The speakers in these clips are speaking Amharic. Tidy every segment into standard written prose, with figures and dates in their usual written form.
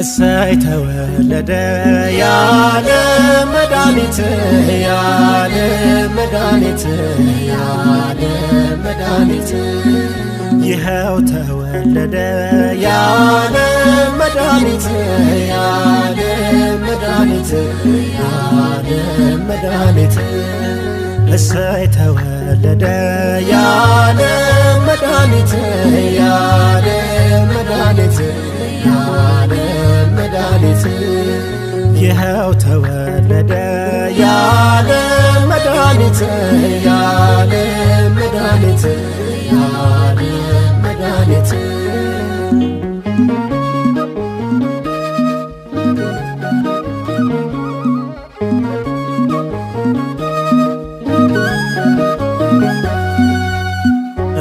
እሰይ ተወለደ ያለ መድኃኒት ያለ መድኃኒት ያለ መድኃኒት ይኸው ተወለደ ያለ መድኃኒት ያለ መድኃኒት ያለ መድኃኒት እሰይ ተወለደ ያለ መድኃኒት ያለ መድኃኒት ያለ መድኃኒት ይኸው ተወለደ ያለ መድኃኒት ያለ መድኃኒት ያለ መድኃኒት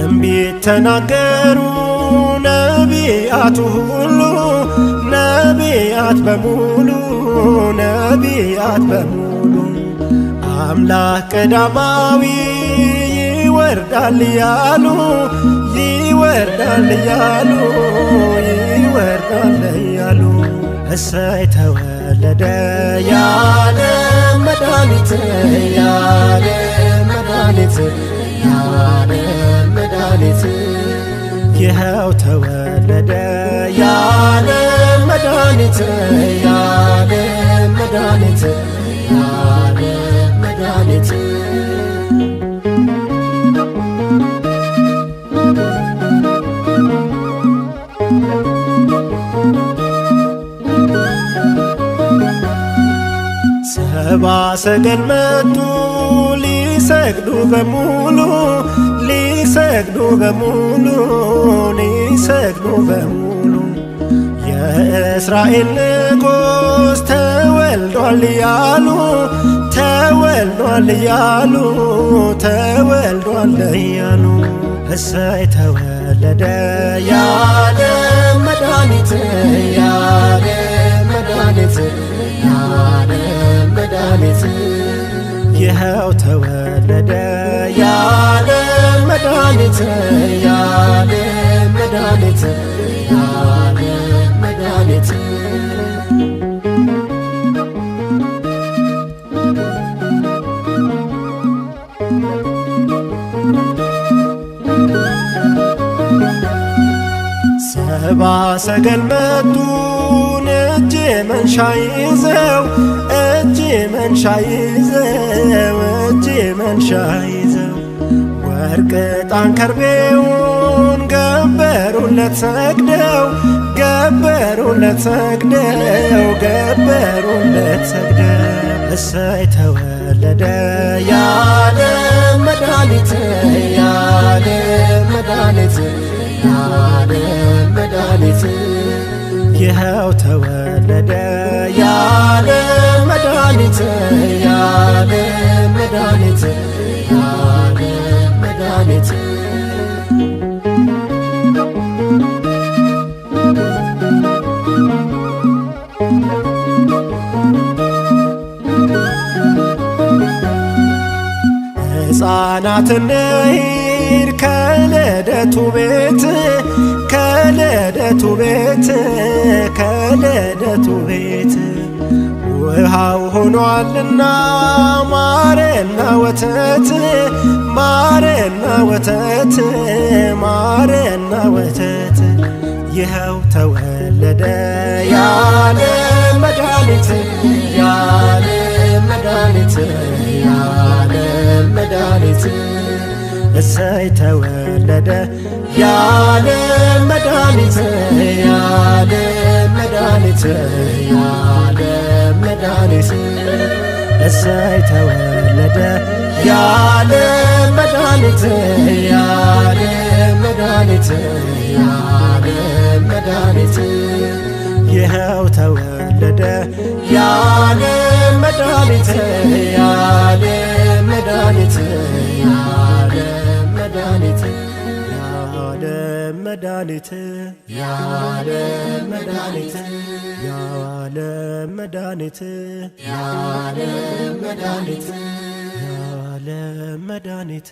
እምቢት ተናገሩ ነቢያቱ ሁሉ ነቢያት በሙሉ ነቢያት በሙሉ አምላክ ቀዳማዊ ይወርዳል ያሉ ይወርዳል ያሉ ይወርዳል ያሉ እሰይ ተወለደ ያለ መድኃኒት ያለ መድኃኒት ያለ መድኃኒት ይኸው ተወለደ ያለ መድኃኒት ያለ መድኃኒት ያለ መድኃኒት ሰብአ ሰገል መጡ ሊሰግዱ በሙሉ ሊሰግዱ በሙሉ ሊሰግዱ በሙሉ የእስራኤል ንጉሥ ተወልዷል ያሉ ተወልዷል ያሉ ተወልዷል ያሉ እሰይ ተወለደ ያለ መድኃኒት ያለ መድኃኒት ያለ መድኃኒት ይኸው ተወለደ ያለ መድኃኒት ያለ መድኃኒት ያለ መድኃኒት ሰብአ ሰገል መጡ እጅ መንሻ ይዘው እጅ መንሻ ይዘው እጅ መንሻ ይዘው ወርቅ ዕጣን ከርቤውን ገበሩለት ሰግደው ገበሩለት ሰግደው ገበሩለት ሰግደው እሰይ ተወለደ ያለ መድኃኒት ያለ መድኃኒት ያለ መድኃኒት ይኸው ተወለደ ያለ መድኃኒት ያለ መድኃኒት ያለ መድኃኒት ሕፃናትን እንሂድ ከልደቱ ቤት ከልደቱ ቤት ከልደቱ ቤት ውሃው ሆኗልና ማርና ወተት ማርና ወተት ማርና ወተት ይኸው ተወለደ ያለ መድኃኒት ያለ መድኃኒት ያለ መድኃኒት እሰይ ተወለደ ያለ መድኃኒት ያለ መድኃኒት ያለ መድኃኒት እሰይ ተወለደ ያለ መድኃኒት ያለ መድኃኒት ያለ መድኃኒት ይኸው ተወለደ ያለ መድኃኒት ያለ መድኃኒት ያለ መድኃኒት ያለ መድኃኒት የዓለም መድኃኒት የዓለም መድኃኒት የዓለም መድኃኒት የዓለም መድኃኒት